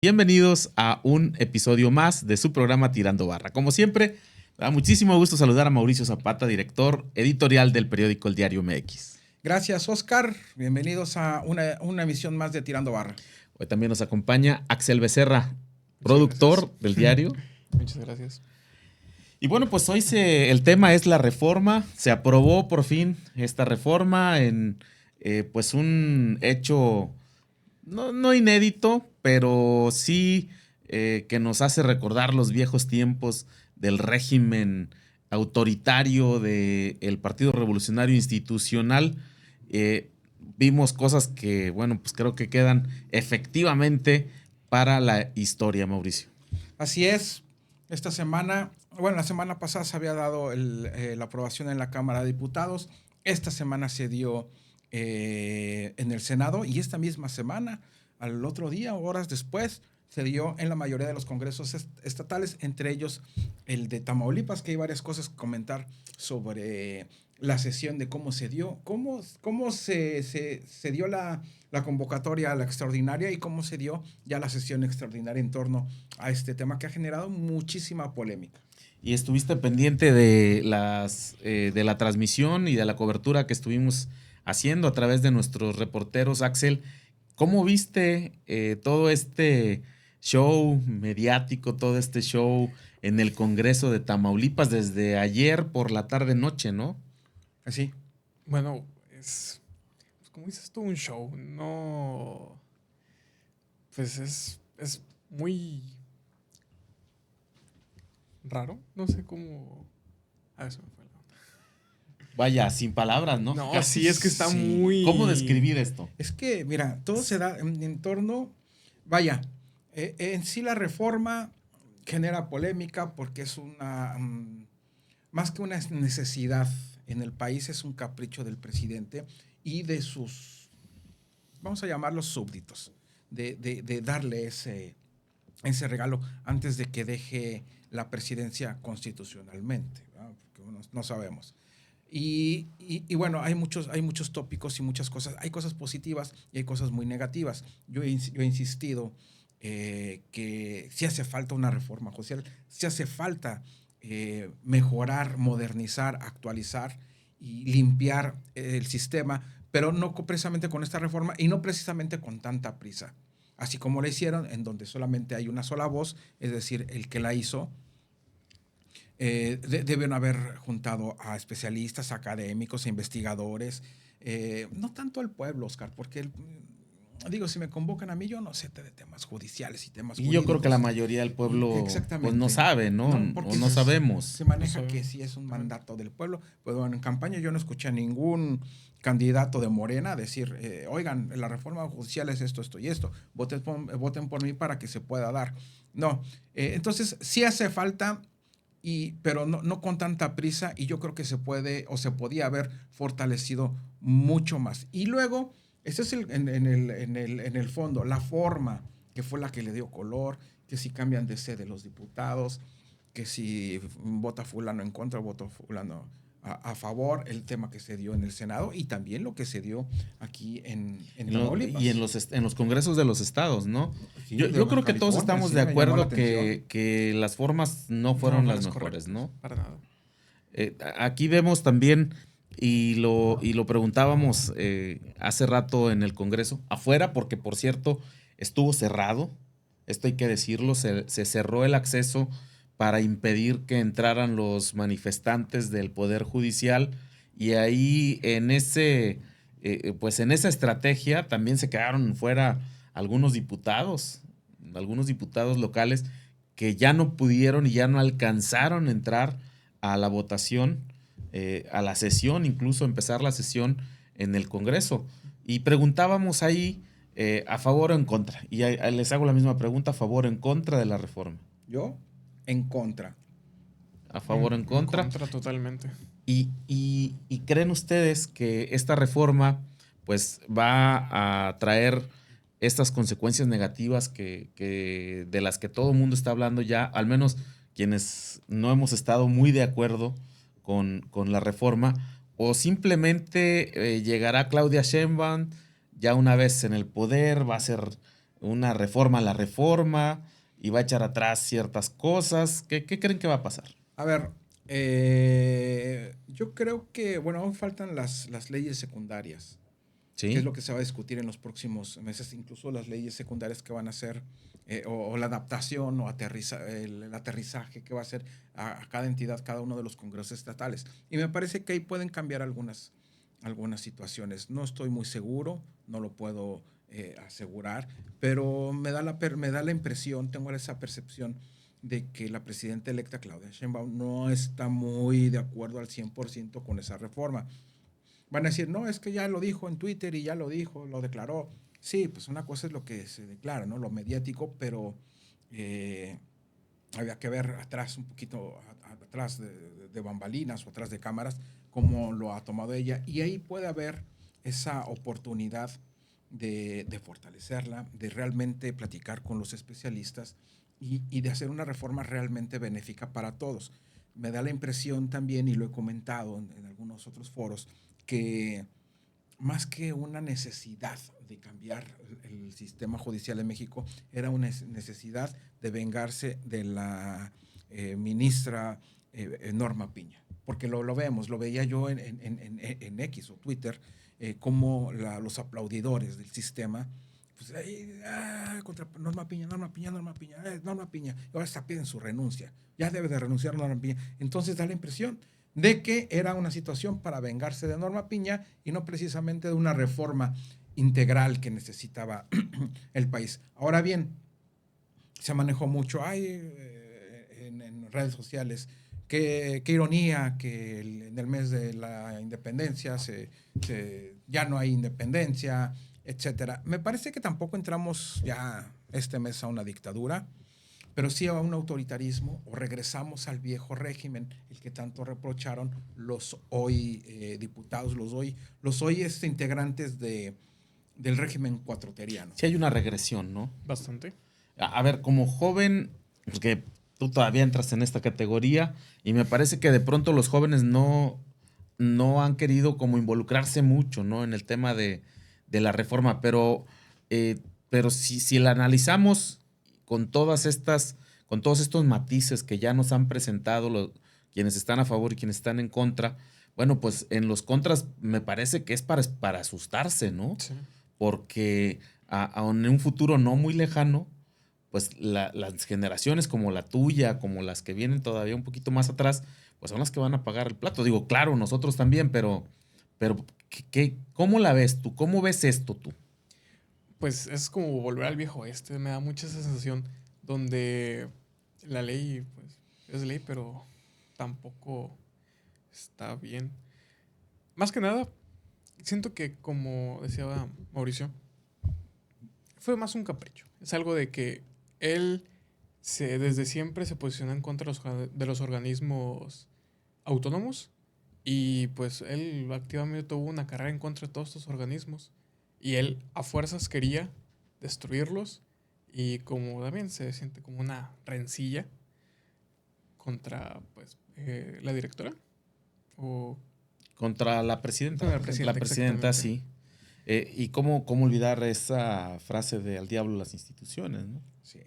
Bienvenidos a un episodio más de su programa Tirando Barra. Como siempre, me da muchísimo gusto saludar a Mauricio Zapata, director editorial del periódico El Diario MX. Gracias, Oscar. Bienvenidos a una emisión más de Tirando Barra. Hoy también nos acompaña Axel Becerra, productor del diario. Muchas gracias. Y bueno, pues hoy el tema es la reforma. Se aprobó por fin esta reforma en pues un hecho no inédito, pero sí que nos hace recordar los viejos tiempos del régimen autoritario del Partido Revolucionario Institucional. Vimos cosas que, bueno, pues creo que quedan efectivamente para la historia, Mauricio. Así es. Esta semana, la semana pasada se había dado la aprobación en la Cámara de Diputados. Esta semana se dio en el Senado y esta misma semana, al otro día, horas después, se dio en la mayoría de los congresos estatales, entre ellos el de Tamaulipas, que hay varias cosas que comentar sobre la sesión de cómo se dio, cómo se dio la convocatoria a la extraordinaria y cómo se dio ya la sesión extraordinaria en torno a este tema que ha generado muchísima polémica. Y estuviste pendiente de la transmisión y de la cobertura que estuvimos haciendo a través de nuestros reporteros. Axel, ¿cómo viste todo este show mediático, todo este show en el Congreso de Tamaulipas desde ayer por la tarde-noche, ¿no? Así. Bueno, es, como dices tú, un show. No, pues es muy raro. No sé cómo... eso me fue la onda. Vaya, sin palabras, ¿no? No, Casi, sí, es que está sí. muy... ¿Cómo describir esto? Es que, mira, todo se da en torno, en sí la reforma genera polémica porque es más que una necesidad en el país, es un capricho del presidente y de sus, vamos a llamarlos súbditos, de darle ese regalo antes de que deje la presidencia constitucionalmente, ¿verdad? Porque no sabemos. Y bueno, hay muchos tópicos y muchas cosas. Hay cosas positivas y hay cosas muy negativas. Yo he insistido que sí hace falta una reforma judicial, sí hace falta mejorar, modernizar, actualizar y limpiar el sistema, pero no precisamente con esta reforma y no precisamente con tanta prisa. Así como la hicieron, en donde solamente hay una sola voz, es decir, el que la hizo. Deben haber juntado a especialistas, académicos, investigadores, no tanto al pueblo, Oscar, porque si me convocan a mí, yo no sé de temas judiciales y temas Y jurídicos. yo creo que la mayoría del pueblo pues no sabe, ¿no? Porque no sabemos. Se maneja que si es un mandato del pueblo. Pues bueno, en campaña yo no escuché a ningún candidato de Morena decir, oigan, la reforma judicial es esto, esto y esto, voten por mí para que se pueda dar. No, entonces sí hace falta, pero no con tanta prisa, y yo creo que se puede o se podía haber fortalecido mucho más. Y luego, ese es en el fondo, la forma que fue la que le dio color, que si cambian de sede los diputados, que si vota fulano en contra, vota fulano a favor, el tema que se dio en el Senado y también lo que se dio aquí en Tamaulipas. Y en los congresos de los estados, ¿no? Sí, yo creo que todos estamos de acuerdo que las formas no fueron las mejores, ¿no? Para nada. Aquí vemos también, y lo preguntábamos hace rato en el Congreso, afuera, porque por cierto, estuvo cerrado, esto hay que decirlo, se cerró el acceso para impedir que entraran los manifestantes del Poder Judicial, y ahí en pues en esa estrategia también se quedaron fuera algunos diputados locales que ya no pudieron y ya no alcanzaron a entrar a la votación, a la sesión, incluso empezar la sesión en el Congreso. Y preguntábamos ahí a favor o en contra. Y les hago la misma pregunta, a favor o en contra de la reforma. Yo, en contra. A favor o en contra. En contra totalmente. Y creen ustedes que esta reforma pues va a traer estas consecuencias negativas de las que todo el mundo está hablando ya, al menos quienes no hemos estado muy de acuerdo con la reforma, o simplemente llegará Claudia Sheinbaum ya una vez en el poder, va a ser una reforma a la reforma y va a echar atrás ciertas cosas. ¿Qué creen que va a pasar? A ver, yo creo que, bueno, aún faltan las leyes secundarias, que es ¿Sí? lo que se va a discutir en los próximos meses, incluso las leyes secundarias que van a ser, o la adaptación o el aterrizaje que va a hacer a cada entidad, cada uno de los congresos estatales. Y me parece que ahí pueden cambiar algunas situaciones. No estoy muy seguro, no lo puedo asegurar, pero me da la impresión, tengo esa percepción de que la presidenta electa Claudia Sheinbaum no está muy de acuerdo al 100% con esa reforma. Van a decir, no, es que ya lo dijo en Twitter y ya lo dijo, lo declaró. Sí, pues una cosa es lo que se declara, ¿no? Lo mediático, pero eh, había que ver atrás, un poquito atrás de bambalinas o atrás de cámaras, cómo lo ha tomado ella. Y ahí puede haber esa oportunidad de fortalecerla, de realmente platicar con los especialistas y de hacer una reforma realmente benéfica para todos. Me da la impresión también, y lo he comentado en algunos otros foros, que más que una necesidad de cambiar el sistema judicial de México, era una necesidad de vengarse de la ministra Norma Piña. Porque lo vemos, lo veía yo en X o Twitter, como los aplaudidores del sistema, pues ahí, contra Norma Piña, Norma Piña, Norma Piña, Norma Piña, y ahora hasta piden su renuncia. Ya debe de renunciar Norma Piña. Entonces da la impresión de que era una situación para vengarse de Norma Piña y no precisamente de una reforma integral que necesitaba el país. Ahora bien, se manejó mucho en redes sociales. Qué ironía que en el mes de la independencia ya no hay independencia, etcétera. Me parece que tampoco entramos ya este mes a una dictadura, pero sí a un autoritarismo, o regresamos al viejo régimen, el que tanto reprocharon los hoy diputados, los hoy integrantes del régimen cuatroteriano. Sí hay una regresión, ¿no? Bastante. A ver, como joven, porque tú todavía entras en esta categoría y me parece que de pronto los jóvenes no han querido como involucrarse mucho, ¿no? En el tema de la reforma, eh, pero si la analizamos con con todos estos matices que ya nos han presentado quienes están a favor y quienes están en contra, bueno, pues en los contras me parece que es para asustarse, ¿no? Sí. Porque aun en un futuro no muy lejano, pues las generaciones como la tuya, como las que vienen todavía un poquito más atrás, pues son las que van a pagar el plato. Digo, claro, nosotros también, pero ¿cómo la ves tú? ¿Cómo ves esto tú? Pues es como volver al viejo oeste. Me da mucha esa sensación donde la ley, pues, es ley, pero tampoco está bien. Más que nada, siento que, como decía Mauricio, fue más un capricho. Es algo de que él desde siempre se posiciona en contra de los organismos autónomos y pues él activamente tuvo una carrera en contra de todos estos organismos y él a fuerzas quería destruirlos y como también se siente como una rencilla contra pues la directora o Contra la presidenta. contra la La presidenta presidenta, exactamente. sí. Y cómo olvidar esa frase de al diablo las instituciones, ¿no? Sí,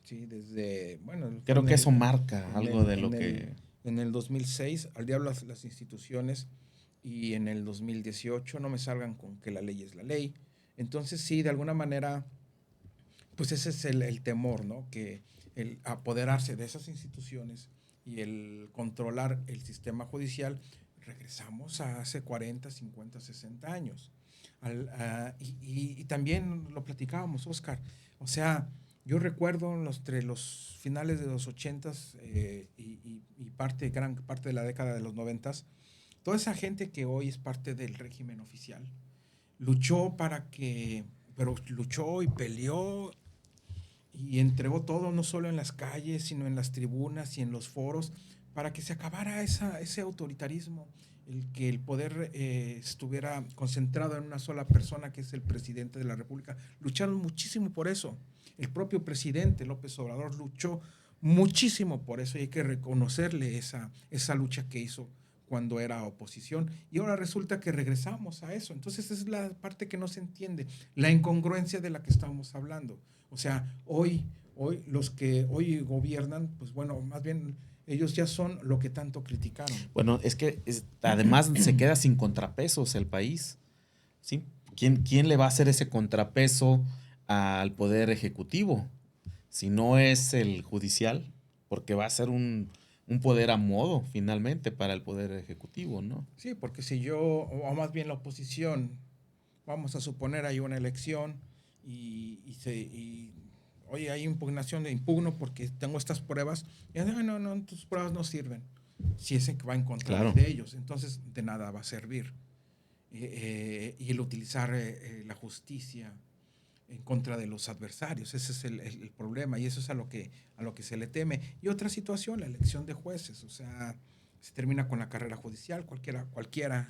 sí, desde, bueno, Creo que eso marca en algo el, de lo en el, que... en el 2006, al diablo las instituciones, y en el 2018 no me salgan con que la ley es la ley. Entonces sí, de alguna manera, pues ese es el temor, ¿no? Que el apoderarse de esas instituciones y el controlar el sistema judicial, regresamos a hace 40, 50, 60 años. Y también lo platicábamos, Oscar. O sea, yo recuerdo entre los finales de los 80s y gran parte de la década de los 90s, toda esa gente que hoy es parte del régimen oficial, pero luchó y peleó y entregó todo, no solo en las calles, sino en las tribunas y en los foros, para que se acabara ese autoritarismo, el que el poder estuviera concentrado en una sola persona, que es el presidente de la República. Lucharon muchísimo por eso. El propio presidente López Obrador luchó muchísimo por eso y hay que reconocerle esa lucha que hizo cuando era oposición, y ahora resulta que regresamos a eso. Entonces, esa es la parte que no se entiende, la incongruencia de la que estamos hablando. O sea, hoy los que hoy gobiernan, pues bueno, más bien ellos ya son lo que tanto criticaron. Bueno, es que además se queda sin contrapesos el país, ¿sí? ¿Quién le va a hacer ese contrapeso al poder ejecutivo? Si no es el judicial, porque va a ser un poder a modo, finalmente, para el poder ejecutivo, ¿no? Sí, porque si yo, o más bien la oposición, vamos a suponer hay una elección y oye, hay impugnación de impugno porque tengo estas pruebas, y no, tus pruebas no sirven. Si ese que va en contra Claro. de ellos, entonces de nada va a servir. Y el utilizar la justicia en contra de los adversarios, ese es el problema, y eso es a lo que se le teme. Y otra situación, la elección de jueces, o sea, se termina con la carrera judicial, cualquiera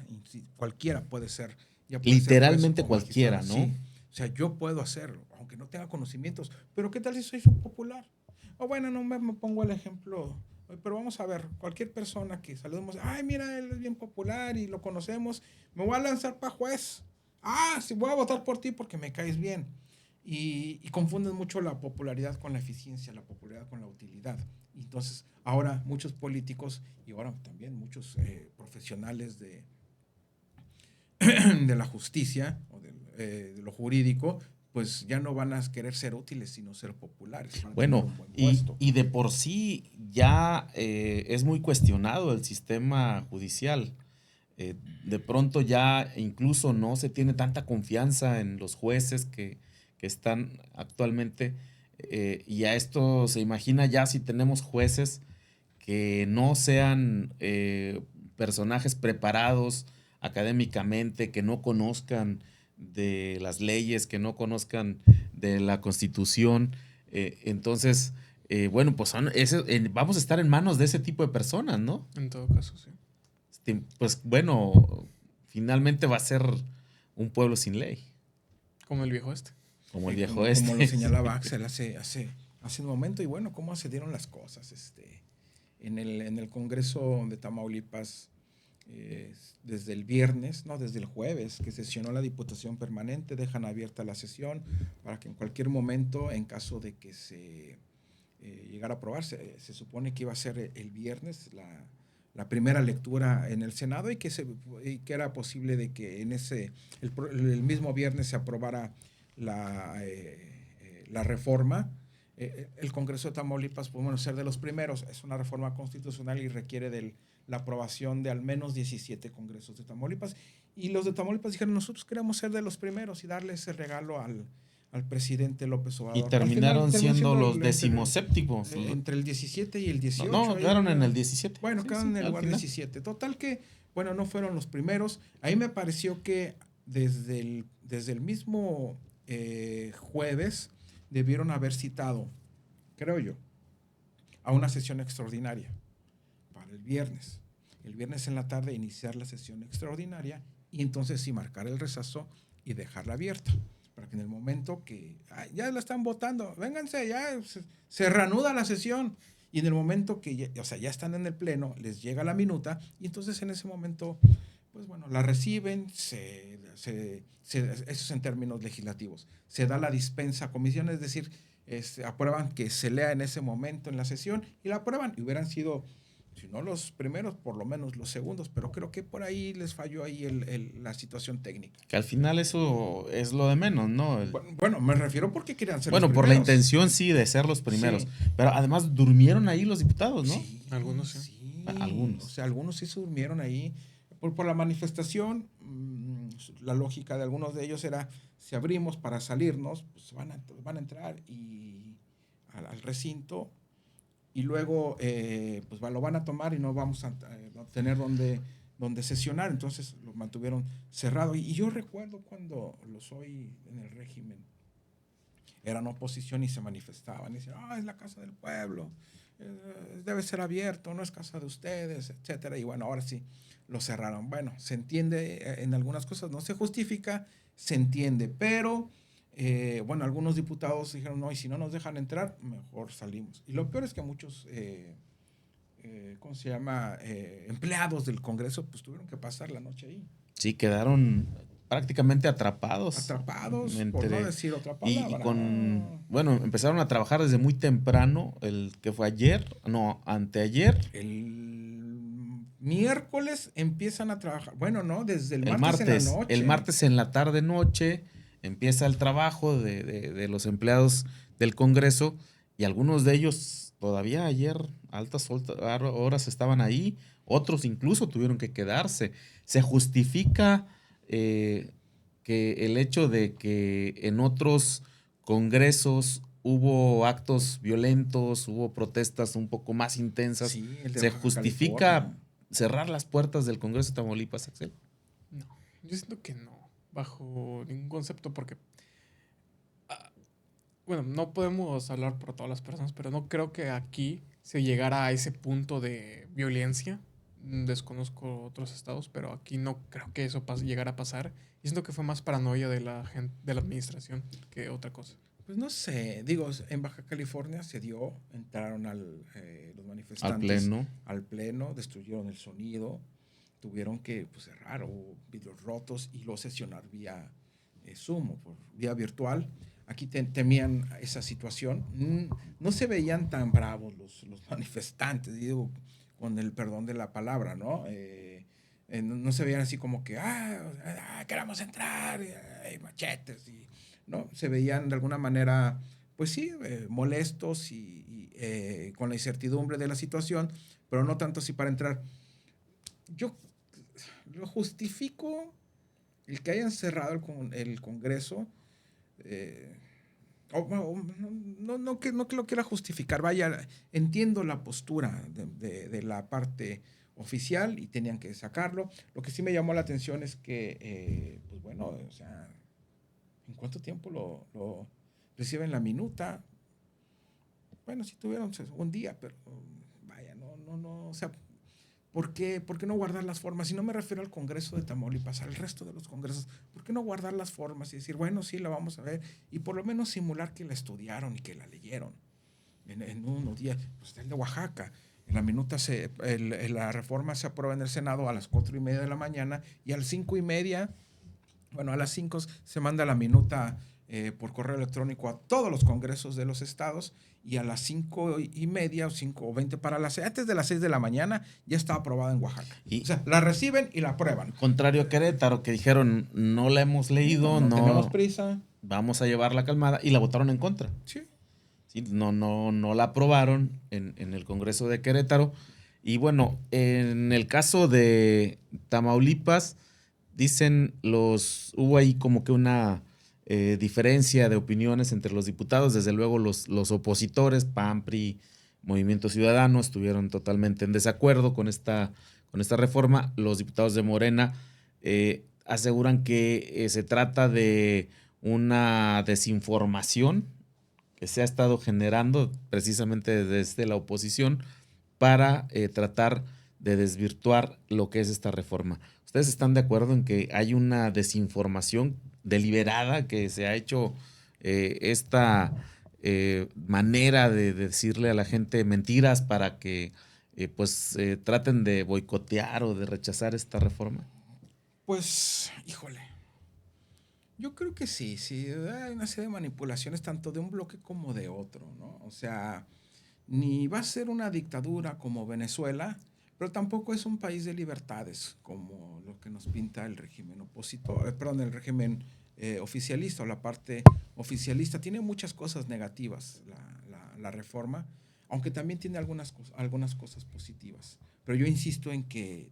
puede ser, ya puede Literalmente ser juez o cualquiera, magistrado. ¿no? Sí, o sea, yo puedo hacerlo, aunque no tenga conocimientos, pero ¿qué tal si soy popular? O bueno, no me pongo el ejemplo, pero vamos a ver, cualquier persona que saludemos, ay, mira, él es bien popular y lo conocemos, me voy a lanzar para juez. Ah, sí, voy a votar por ti porque me caes bien. Y confunden mucho la popularidad con la eficiencia, la popularidad con la utilidad. Y entonces, ahora muchos políticos y ahora también muchos profesionales de la justicia o de lo jurídico, pues ya no van a querer ser útiles, sino ser populares. Van a tener Bueno, un buen puesto. y de por sí ya es muy cuestionado el sistema judicial. De pronto ya incluso no se tiene tanta confianza en los jueces que están actualmente. Y a esto se imagina ya si tenemos jueces que no sean personajes preparados académicamente, que no conozcan de las leyes, que no conozcan de la Constitución. Entonces, bueno, pues vamos a estar en manos de ese tipo de personas, ¿no? En todo caso, sí. Pues bueno, finalmente va a ser un pueblo sin ley, Como el viejo este. como el Sí, viejo como lo este. señalaba Axel hace un momento, y bueno, cómo se dieron las cosas. En el Congreso de Tamaulipas, desde el viernes, no, desde el jueves, que sesionó la Diputación Permanente, dejan abierta la sesión para que en cualquier momento, en caso de que se llegara a aprobar, se supone que iba a ser el viernes la primera lectura en el Senado y que era posible de que el mismo viernes se aprobara la reforma. El Congreso de Tamaulipas, pues bueno, ser de los primeros, es una reforma constitucional y requiere la aprobación de al menos 17 congresos de Tamaulipas. Y los de Tamaulipas dijeron, nosotros queremos ser de los primeros y darle ese regalo al presidente López Y Obrador. terminaron siendo los decimoséptimos. Entre el 17 y el 18. No, quedaron en el 17. Bueno, Sí, quedaron sí, en el al lugar final. 17. Total que, bueno, no fueron los primeros. Ahí me pareció que desde el mismo jueves debieron haber citado, creo yo, a una sesión extraordinaria para el viernes. El viernes en la tarde iniciar la sesión extraordinaria y entonces sí marcar el receso y dejarla abierta. Para que en el momento que ya la están votando, vénganse, ya se reanuda la sesión. Y en el momento que ya están en el pleno, les llega la minuta y entonces en ese momento, pues bueno, la reciben, eso es en términos legislativos. Se da la dispensa a comisión, es decir, aprueban que se lea en ese momento en la sesión y la aprueban. Y hubieran sido, si no los primeros, por lo menos los segundos, pero creo que por ahí les falló ahí la situación técnica. Que al final eso es lo de menos, ¿no? Bueno, me refiero porque querían ser los Bueno, primeros. por la intención sí de ser los primeros. Sí. Pero además durmieron ahí los diputados, ¿no? Sí, Algunos sí. sí. Algunos. O sea, algunos sí se durmieron ahí. Por la manifestación, la lógica de algunos de ellos era, si abrimos para salirnos, pues van a entrar al recinto y luego pues lo van a tomar y no vamos a tener donde sesionar. Entonces lo mantuvieron cerrado. Y yo recuerdo cuando los oí en el régimen, eran oposición y se manifestaban. Y decían, es la casa del pueblo, debe ser abierto, no es casa de ustedes, etcétera. Y bueno, ahora sí lo cerraron. Bueno, se entiende en algunas cosas, no se justifica, se entiende, pero bueno, algunos diputados dijeron, no, y si no nos dejan entrar, mejor salimos. Y lo peor es que muchos ¿cómo se llama? Empleados del Congreso, pues tuvieron que pasar la noche ahí. Sí, quedaron prácticamente atrapados. Atrapados, por Entre- no decir otra y palabra. bueno, empezaron a trabajar desde muy temprano, el que fue anteayer, El miércoles empiezan a trabajar. Bueno, no, desde el el martes en la noche. el martes en la tarde noche empieza el trabajo de los empleados del Congreso y algunos de ellos todavía ayer horas estaban ahí, otros incluso tuvieron que quedarse. Se justifica que el hecho de que en otros congresos hubo actos violentos, hubo protestas un poco más intensas, Sí, el de se Baja justifica California. cerrar las puertas del Congreso de Tamaulipas, Axel. No, yo siento que no, bajo ningún concepto, porque, bueno, no podemos hablar por todas las personas, pero no creo que aquí se llegara a ese punto de violencia. Desconozco otros estados, pero aquí no creo que eso llegara a pasar. Y siento que fue más paranoia de la gente, de la administración, que otra cosa. Pues no sé, digo, en Baja California se dio, entraron los manifestantes al pleno, destruyeron el sonido, tuvieron que pues, cerrar o vidrios rotos y luego sesionar vía Zoom, por vía virtual. Aquí temían esa situación. No se veían tan bravos los manifestantes, digo, con el perdón de la palabra, ¿no? No se veían así como que, queremos entrar, machetes, ¿no? Se veían de alguna manera, pues sí, molestos y con la incertidumbre de la situación, pero no tanto así para entrar. Yo lo justifico el que hayan cerrado el Congreso. No que lo quiera justificar, vaya, entiendo la postura de la parte oficial y tenían que sacarlo. Lo que sí me llamó la atención es que, pues bueno, o sea, ¿en cuánto tiempo lo reciben la minuta? Bueno, sí tuvieron un día, pero vaya, no, o sea, ¿por qué no guardar las formas? Y no me refiero al Congreso de Tamaulipas, al resto de los congresos. ¿Por qué no guardar las formas y decir, bueno, sí, la vamos a ver? Y por lo menos simular que la estudiaron y que la leyeron en unos días. Pues el de Oaxaca. En la minuta, la reforma se aprueba en el Senado a las 4:30 de la mañana y a las 5:30, bueno, a las 5 se manda la minuta por correo electrónico a todos los congresos de los estados y a las 5:30 o 5:20 antes de las 6 de la mañana ya está aprobada en Oaxaca. O sea, la reciben y la aprueban. Contrario a Querétaro, que dijeron, no la hemos leído, no tenemos prisa. Vamos a llevarla calmada, y la votaron en contra. Sí. Sí, no la aprobaron en el Congreso de Querétaro. Y bueno, en el caso de Tamaulipas, dicen hubo ahí como que una diferencia de opiniones entre los diputados. Desde luego los opositores, PAN, PRI, Movimiento Ciudadano, estuvieron totalmente en desacuerdo con esta reforma. Los diputados de Morena aseguran que se trata de una desinformación que se ha estado generando precisamente desde la oposición para tratar de desvirtuar lo que es esta reforma. ¿Ustedes están de acuerdo en que hay una desinformación deliberada, que se ha hecho esta manera de decirle a la gente mentiras para que traten de boicotear o de rechazar esta reforma? Pues, híjole. Yo creo que sí, hay una serie de manipulaciones tanto de un bloque como de otro, ¿no? O sea, ni va a ser una dictadura como Venezuela, pero tampoco es un país de libertades como lo que nos pinta el régimen el régimen oficialista o la parte oficialista. Tiene muchas cosas negativas la reforma, aunque también tiene algunas cosas positivas. Pero yo insisto en que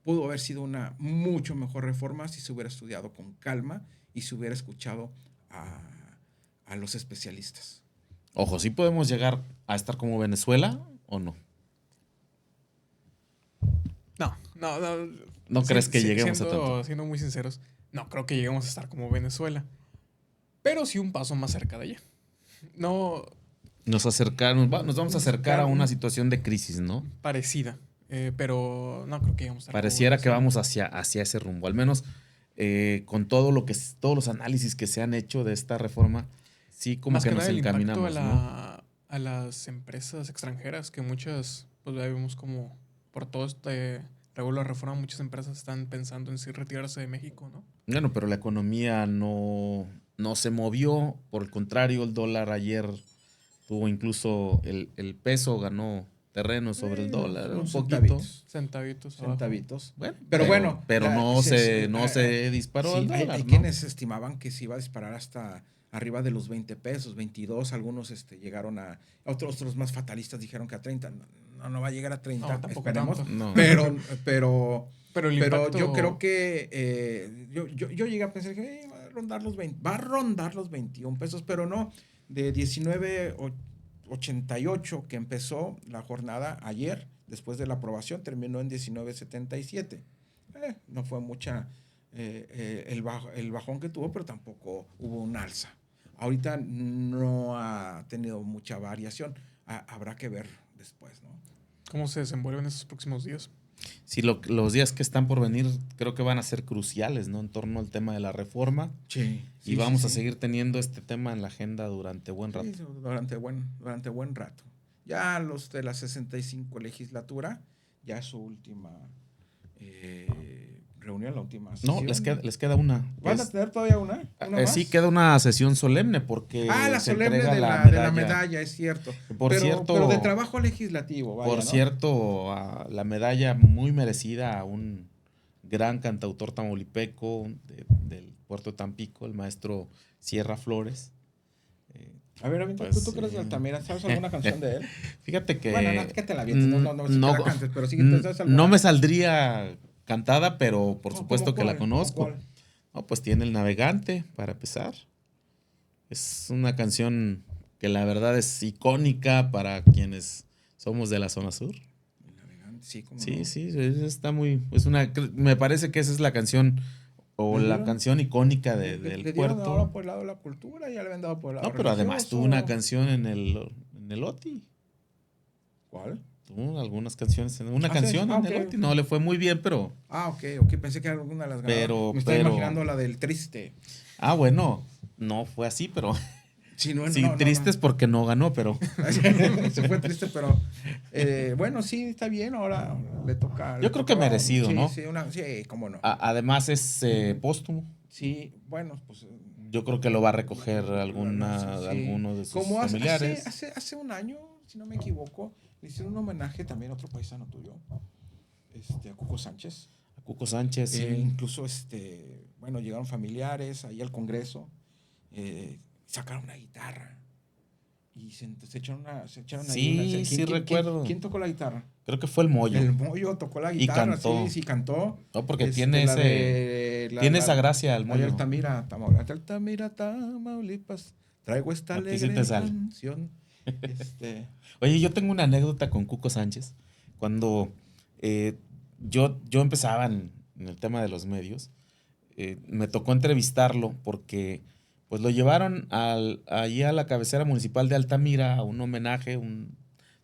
pudo haber sido una mucho mejor reforma si se hubiera estudiado con calma y se hubiera escuchado a los especialistas. Ojo, ¿sí podemos llegar a estar como Venezuela o no? No. ¿No crees que lleguemos a tanto? Siendo muy sinceros, no creo que lleguemos a estar como Venezuela. Pero sí un paso más cerca de ella. No. Nos vamos a acercar a una situación de crisis, ¿no? Parecida. Pero no creo que lleguemos a estar Pareciera que vamos hacia ese rumbo. Al menos con todos los análisis que se han hecho de esta reforma, sí como más que que nos nada encaminamos, el impacto ¿no? a las empresas extranjeras, que muchas pues ya vimos como por todo este regulo de reforma muchas empresas están pensando en sí retirarse de México, ¿no? Bueno, pero la economía no se movió. Por el contrario, el dólar ayer tuvo incluso el peso ganó terreno sobre el dólar un Unos poquito. Centavitos abajo. centavitos. Bueno, Pero bueno, pero no se disparó el hay dólar, ¿no? quienes estimaban que se iba a disparar hasta arriba de los 20 pesos, 22, algunos llegaron a, otros más fatalistas dijeron que a 30, no va a llegar a 30, No, tampoco esperemos, tanto. No. pero el impacto, yo creo que yo llegué a pensar que va a rondar los 20, va a rondar los 21 pesos, pero no, de 19.88 que empezó la jornada ayer, después de la aprobación, terminó en 19.77. No fue mucha el bajón que tuvo, pero tampoco hubo un alza. Ahorita no ha tenido mucha variación. Habrá que ver después, ¿no? ¿Cómo se desenvuelven estos próximos días? Sí, los días que están por venir creo que van a ser cruciales, ¿no? En torno al tema de la reforma. Sí. Y vamos a seguir teniendo este tema en la agenda durante buen rato. Sí, durante buen rato. Ya los de la 65 legislatura, ya su última reunión, la última sesión. No, les queda una. ¿Van a tener todavía una más? Sí, queda una sesión solemne porque la se solemne entrega de la la medalla, es cierto. Pero de trabajo legislativo, vaya, por ¿no? cierto, la medalla muy merecida a un gran cantautor tamaulipeco del puerto de Tampico, el maestro Sierra Flores. A ver, pues, tú crees de Altamira, ¿sabes alguna canción de él? Fíjate que... Bueno, no, que te la avientes, no la cantes, pero sí que te sabes alguna. No me saldría cantada, pero por supuesto que la conozco. No, pues tiene El Navegante, para empezar. Es una canción que la verdad es icónica para quienes somos de la zona sur. El Navegante, sí, como sí, no. sí, está muy... me parece que esa es la canción o la canción icónica del puerto. Ahora por el lado de la cultura, ya le habían dado por el lado No, pero además religioso. tuvo una canción en el OTI. ¿Cuál? Tuvo algunas canciones, una canción en el OTI. No le fue muy bien, pero... ok, pensé que era alguna de las ganadoras. Me estaba imaginando la del Triste. Bueno, no fue así, pero... Sí, triste es porque no ganó, pero... Se fue triste, pero... bueno, sí, está bien, ahora le toca... Yo creo que merecido, ¿no? Sí, cómo no. Además es póstumo. Sí, bueno, pues... Yo creo que lo va a recoger alguno de sus familiares. Hace un año, si no me equivoco, le hicieron un homenaje también a otro paisano tuyo, a Cuco Sánchez. A Cuco Sánchez, sí. Incluso, bueno, llegaron familiares ahí al Congreso, sacaron una guitarra y se echaron ahí. Sí, recuerdo. ¿Quién tocó la guitarra? Creo que fue el Moyo. El Moyo tocó la guitarra. Y cantó. Sí, cantó. No, porque tiene esa gracia el Moyo. Altamira, Tamaulipas. Traigo esta alegre canción. Oye, yo tengo una anécdota con Cuco Sánchez. Cuando yo empezaba en el tema de los medios, me tocó entrevistarlo porque pues lo llevaron allí a la cabecera municipal de Altamira a un homenaje, un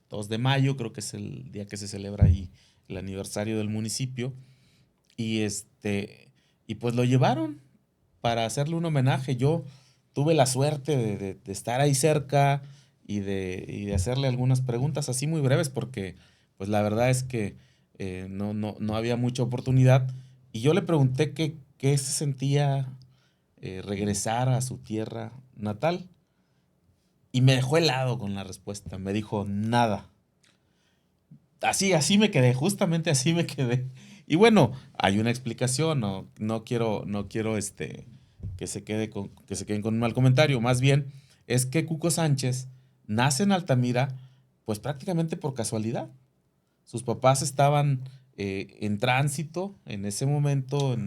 2 de mayo, creo que es el día que se celebra ahí el aniversario del municipio. Y pues lo llevaron para hacerle un homenaje. Yo tuve la suerte de estar ahí cerca y de hacerle algunas preguntas así muy breves porque pues la verdad es que no había mucha oportunidad. Y yo le pregunté qué se sentía regresar a su tierra natal. Y me dejó helado con la respuesta. Me dijo, nada. Así me quedé, justamente así me quedé. Y bueno, hay una explicación, no quiero que se queden con un mal comentario. Más bien, es que Cuco Sánchez nace en Altamira, pues prácticamente por casualidad. Sus papás estaban en tránsito en ese momento.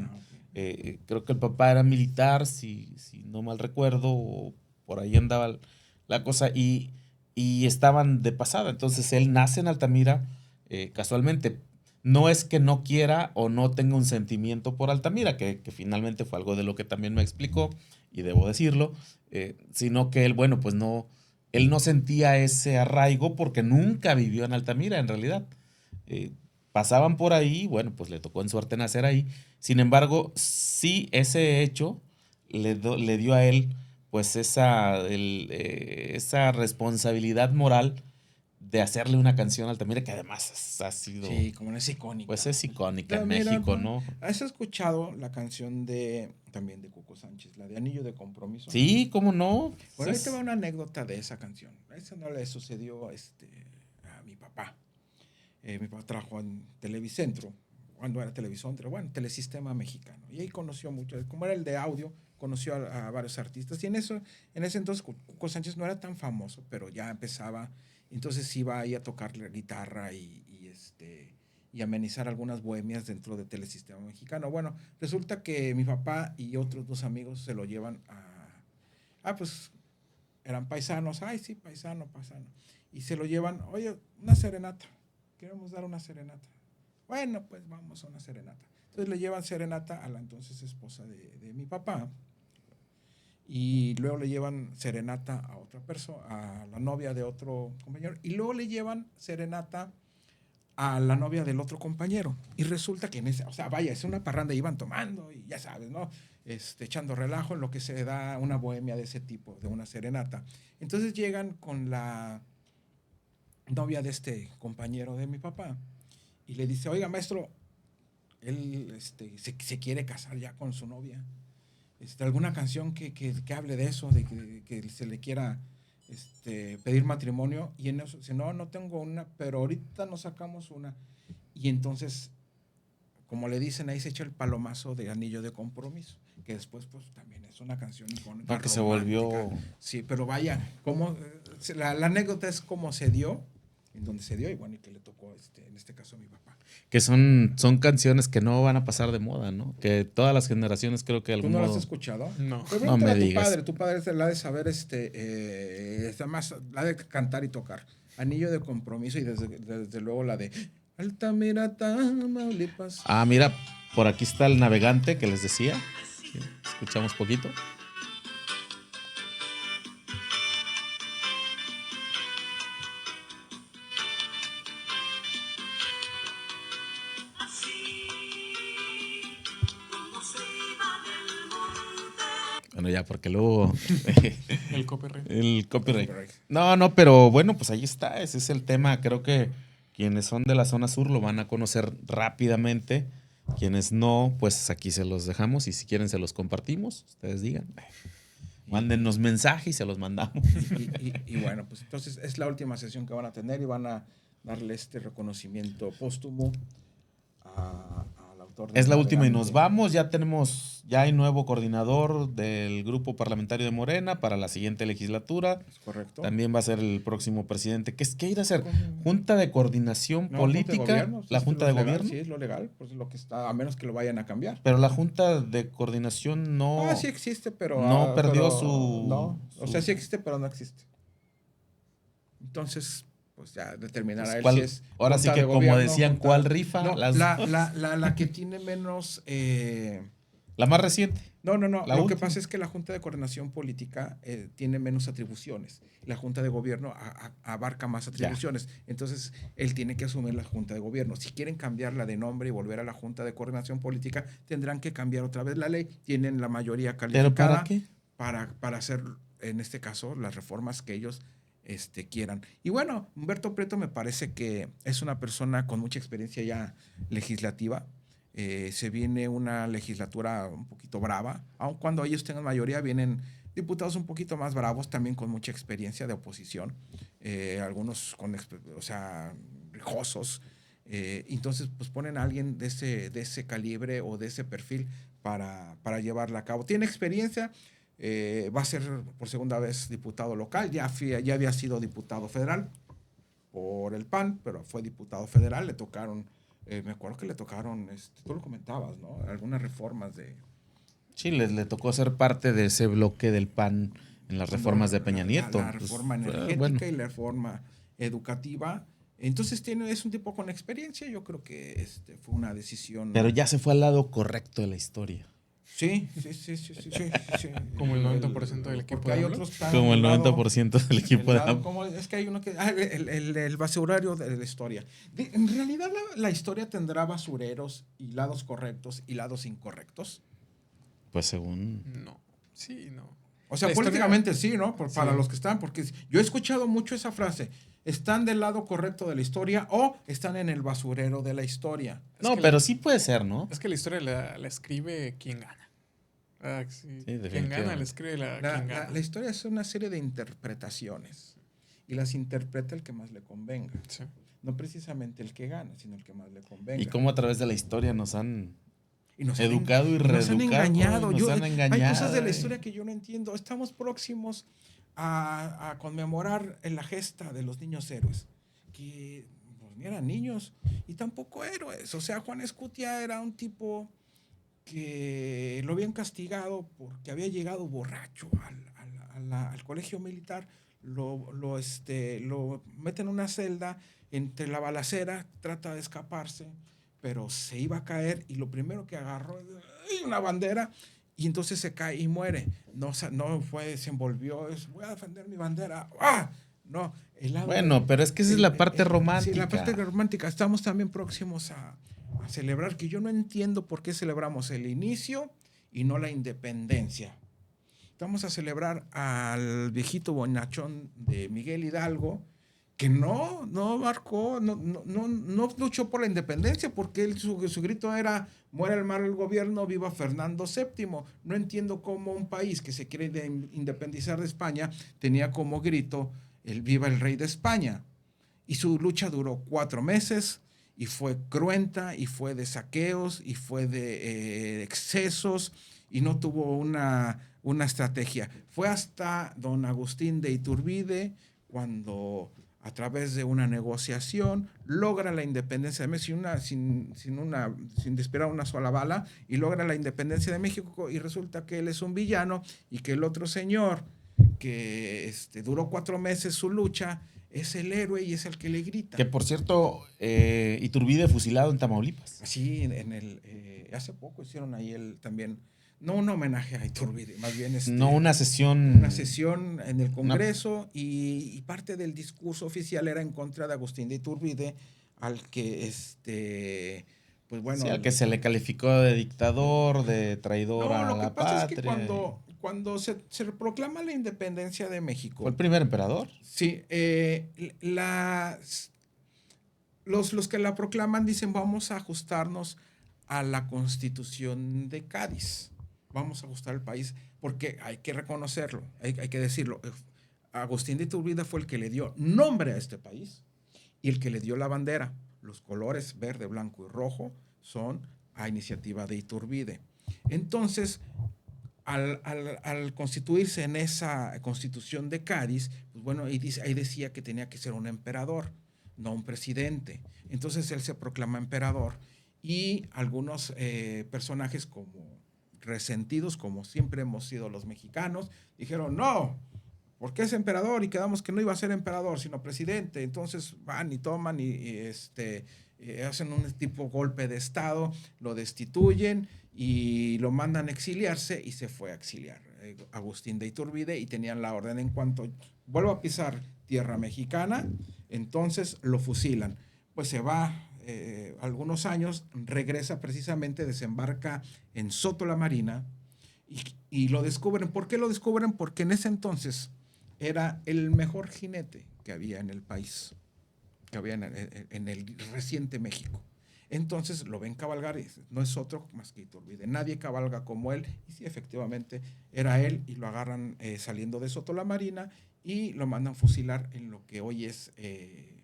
Creo que el papá era militar, si no mal recuerdo, o por ahí andaba la cosa, y estaban de pasada. Entonces él nace en Altamira casualmente. No es que no quiera o no tenga un sentimiento por Altamira, que finalmente fue algo de lo que también me explicó, y debo decirlo, sino que él, bueno, pues él no sentía ese arraigo porque nunca vivió en Altamira, en realidad. Pasaban por ahí, bueno, pues le tocó en suerte nacer ahí. Sin embargo, sí ese hecho le dio a él pues esa responsabilidad moral de hacerle una canción a Altamira, que además ha sido, Sí, como no es icónica. pues es icónica en Mira, México, ¿no? ¿has escuchado la canción también de Cuco Sánchez, la de Anillo de Compromiso? Sí, ¿cómo no? Bueno, ahí te va una anécdota de esa canción. Esa no le sucedió a mi papá. Mi papá trabajó en Televicentro, cuando era Televicentro, bueno, Telesistema Mexicano. Y ahí conoció mucho, como era el de audio, conoció a varios artistas. Y en ese entonces Cuco Sánchez no era tan famoso, pero ya empezaba. Entonces iba ahí a tocar la guitarra y amenizar algunas bohemias dentro de Telesistema Mexicano. Bueno, resulta que mi papá y otros dos amigos se lo llevan pues eran paisanos, ay sí, paisano. Y se lo llevan, oye, una serenata, queremos dar una serenata. Bueno, pues vamos a una serenata. Entonces le llevan serenata a la entonces esposa de mi papá. Y luego le llevan serenata a otra persona, a la novia de otro compañero. Y luego le llevan serenata a la novia del otro compañero. Y resulta que o sea, vaya, es una parranda, iban tomando y ya sabes, ¿no? Echando relajo en lo que se da una bohemia de ese tipo, de una serenata. Entonces llegan con la novia de este compañero de mi papá y le dice, oiga, maestro, él se quiere casar ya con su novia. Alguna canción que hable de eso, de que se le quiera pedir matrimonio. Y en eso dice, no tengo una, pero ahorita nos sacamos una. Y entonces, como le dicen, ahí se echa el palomazo de Anillo de Compromiso, que después pues también es una canción icónica. Porque se volvió... Sí, pero vaya, la anécdota es cómo se dio, en donde se dio, y bueno, y que le tocó en este caso a mi papá. Que son canciones que no van a pasar de moda, ¿no? Que todas las generaciones creo que ¿Tú no las has escuchado? No. Pero no me a digas. tu padre la de saber, más la de cantar y tocar. Anillo de Compromiso y desde luego la de Altamira, Tamaulipas. Ah, mira, por aquí está el navegante que les decía. Sí, escuchamos poquito. Bueno, ya, porque luego... El copyright. El copyright. No, pero bueno, pues ahí está. Ese es el tema. Creo que quienes son de la zona sur lo van a conocer rápidamente. Quienes no, pues aquí se los dejamos y si quieren se los compartimos. Ustedes digan. Mándennos mensajes y se los mandamos. Y bueno, pues entonces es la última sesión que van a tener y van a darle este reconocimiento póstumo al autor. Es la última y nos vamos. Ya hay nuevo coordinador del grupo parlamentario de Morena para la siguiente legislatura. Es correcto. También va a ser el próximo presidente. ¿Qué irá a ser? ¿Junta de coordinación política? ¿La Junta de Gobierno? Sí, es lo legal, pues es lo que está, a menos que lo vayan a cambiar. Pero la Junta de Coordinación no... sí existe, pero... No perdió No, o sea, sí existe, pero no existe. Entonces, pues ya determinará pues, él si es... Ahora sí que, como decían, ¿cuál rifa? No, la que tiene menos... La más reciente. No. Lo última. que pasa es que la Junta de Coordinación Política tiene menos atribuciones. La Junta de Gobierno abarca más atribuciones. Ya. Entonces, él tiene que asumir la Junta de Gobierno. Si quieren cambiarla de nombre y volver a la Junta de Coordinación Política, tendrán que cambiar otra vez la ley. Tienen la mayoría calificada. ¿Pero para qué? Para hacer, en este caso, las reformas que ellos quieran. Y bueno, Humberto Prieto me parece que es una persona con mucha experiencia ya legislativa. Se viene una legislatura un poquito brava, aun cuando ellos tengan mayoría, vienen diputados un poquito más bravos, también con mucha experiencia de oposición, algunos rijosos. Entonces, pues ponen a alguien de ese calibre o de ese perfil para llevarla a cabo. Tiene experiencia, va a ser por segunda vez diputado local, ya había sido diputado federal por el PAN, pero fue diputado federal, le tocaron... me acuerdo que le tocaron, tú lo comentabas, ¿no? Algunas reformas de... Sí, le tocó ser parte de ese bloque del PAN en las reformas de Peña Nieto. La reforma energética y la reforma educativa. Entonces es un tipo con experiencia. Yo creo que fue una decisión... Pero ya se fue al lado correcto de la historia. Sí. Como el 90% del equipo de AMLO. Como el 90% del equipo de AMLO. Es que hay uno que... el basurero de la historia. En realidad la historia tendrá basureros y lados correctos y lados incorrectos. Pues según... No. Sí, no. O sea, políticamente sí, ¿no? Para los que están. Porque yo he escuchado mucho esa frase. están del lado correcto de la historia o están en el basurero de la historia. No, pero sí puede ser, ¿no? Es que la historia la escribe quien gana. Sí. Quien definitivamente. gana la escribe quien gana. La historia es una serie de interpretaciones y las interpreta el que más le convenga. Sí. No precisamente el que gana, sino el que más le convenga. Y cómo a través de la historia nos han nos educado y reeducado. Nos han engañado. Hay cosas de la historia que yo no entiendo. Estamos próximos a conmemorar en la gesta de los niños héroes, que pues, ni eran niños y tampoco héroes. O sea, Juan Escutia era un tipo que lo habían castigado porque había llegado borracho al colegio militar. Lo meten en una celda entre la balacera, trata de escaparse, pero se iba a caer y lo primero que agarró una bandera y entonces se cae y muere. No fue, se envolvió, voy a defender mi bandera. ¡Ah! No, bueno, pero es que esa es la parte romántica. Sí, la parte romántica. Estamos también próximos a celebrar, que yo no entiendo por qué celebramos el inicio y no la independencia. Vamos a celebrar al viejito bonachón de Miguel Hidalgo, que no marcó, no luchó por la independencia, porque su grito era muera el mal gobierno, viva Fernando VII. No entiendo cómo un país que se quiere independizar de España tenía como grito el viva el rey de España. Y su lucha duró 4 meses y fue cruenta y fue de saqueos y fue de excesos y no tuvo una estrategia. Fue hasta don Agustín de Iturbide cuando a través de una negociación logra la independencia de México sin disparar una sola bala, y logra la independencia de México, y resulta que él es un villano y que el otro señor que duró 4 meses su lucha es el héroe y es el que le grita. Que por cierto, Iturbide fusilado en Tamaulipas. Sí, hace poco hicieron ahí también, no un homenaje a Iturbide, más bien no una sesión. Una sesión en el Congreso, y parte del discurso oficial era en contra de Agustín de Iturbide, al que pues bueno. Sí, al que se le calificó de dictador, de traidor a la patria. Lo que pasa es que cuando se proclama la independencia de México. ¿Fue el primer emperador? Sí, los que la proclaman dicen vamos a ajustarnos a la Constitución de Cádiz. Vamos a ajustar el país, porque hay que reconocerlo, hay que decirlo. Agustín de Iturbide fue el que le dio nombre a este país y el que le dio la bandera. Los colores verde, blanco y rojo son a iniciativa de Iturbide. Entonces, al constituirse en esa Constitución de Cádiz, pues bueno, ahí decía que tenía que ser un emperador, no un presidente. Entonces él se proclama emperador, y algunos personajes como resentidos, como siempre hemos sido los mexicanos, dijeron no, porque es emperador y quedamos que no iba a ser emperador sino presidente. Entonces van y toman y hacen un tipo golpe de estado, lo destituyen y lo mandan a exiliarse, y se fue a exiliar Agustín de Iturbide, y tenían la orden: en cuanto vuelva a pisar tierra mexicana, entonces lo fusilan. Pues se va algunos años, regresa precisamente, desembarca en Soto la Marina, y lo descubren. ¿Por qué lo descubren? Porque en ese entonces era el mejor jinete que había en el país, que había en el reciente México. Entonces lo ven cabalgar y no es otro más que Iturbide. Nadie cabalga como él. Y sí, efectivamente, era él, y lo agarran saliendo de Soto la Marina y lo mandan fusilar en lo que hoy es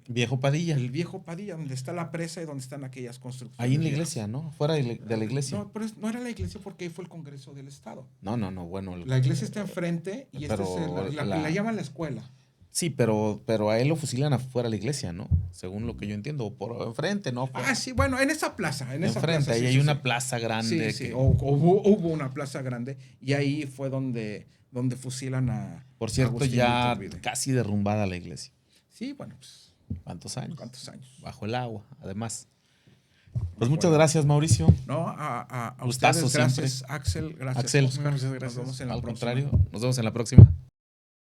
Viejo Padilla. El Viejo Padilla, donde está la presa y donde están aquellas construcciones. Ahí en la iglesia, ¿no? Fuera de la iglesia. No, pero no era la iglesia, porque ahí fue el Congreso del Estado. No, bueno. La iglesia está enfrente y la llaman la escuela. Sí, pero a él lo fusilan afuera de la iglesia, ¿no? Según lo que yo entiendo, o por enfrente, ¿no? Sí, bueno, en esa plaza. Enfrente, ahí hay una plaza grande. Sí, hubo una plaza grande, y ahí fue donde fusilan a Por cierto, Agustín ya Iturbide. casi derrumbada la iglesia. Sí, bueno, pues. ¿Cuántos años? Bajo el agua, además. Pues muchas gracias, Mauricio. No, a Gustazo ustedes, gracias, siempre. Axel, gracias, Axel, Oscar. muchas gracias. Nos vemos en la Al próxima. contrario, nos vemos en la próxima.